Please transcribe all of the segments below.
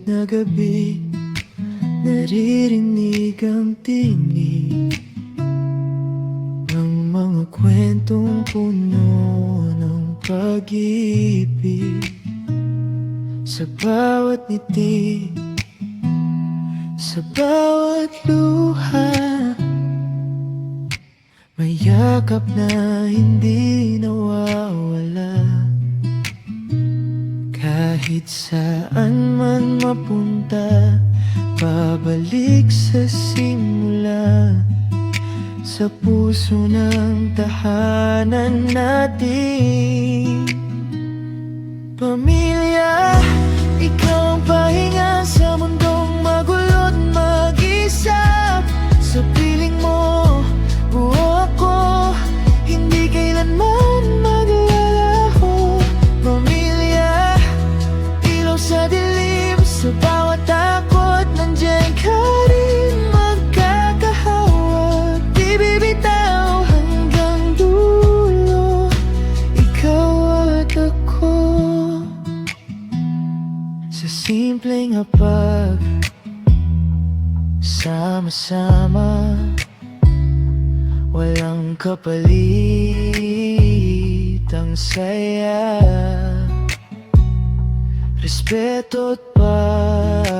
na gabi, naririnig ang tinig ng mga kwentong puno ng pag-ibig. Sa bawat ngiti, sa bawat luha, may yakap na hindi nawawala. Kahit saan man mapunta, babalik sa simula, sa puso ng tahanan natin. Pamilya, ikaw ang pahinga sa mundong magulo't mag-isa. Sa piling mo, buo ako, hindi kailanman maglalaho. Pamilya, ilaw sa dilim, sa bawat takot, nandiyan ka rin magkakahawak. Di bibitaw hanggang dulo, ikaw at ako. Sa simpleng hapag, sama-sama, walang kapalit ang saya, respeto't pag-aaruga.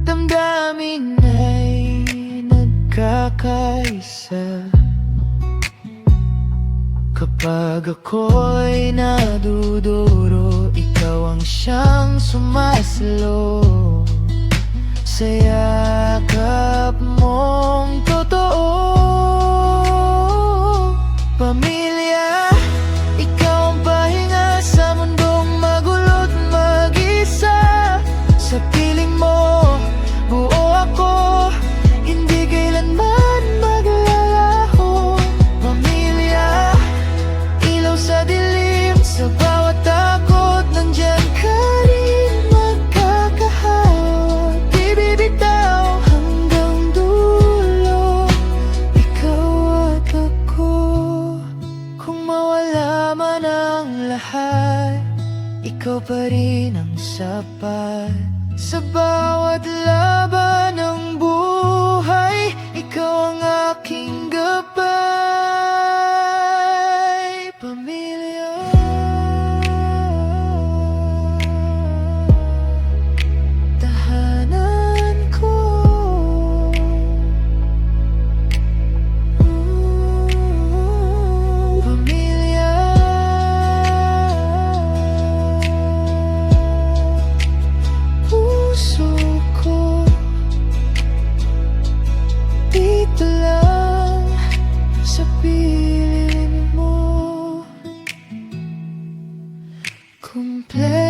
Damdamin ay nagkakaisa. Kapag ako'y naduduro, ikaw ang siyang sumasalo. Sa yakap mong totoo. Pamilya, ikaw ang pahinga sa mundong magulo't mag-isa. Sa piling mo, buo ako, hindi kailanman maglalaho. Pamilya, ilaw sa dilim, sa bawat takot, nandiyan ka rin magkakahawak. Di bibitaw hanggang dulo, ikaw at ako. Kung mawala man ang lahat, ikaw pa rin ang sapat. Sa bawat laban ng buhay, ikaw ang aking gabay. Pamilya, tahanan ko. Pamilya, puso ko. Dito lang sa piling mo, kumpleto.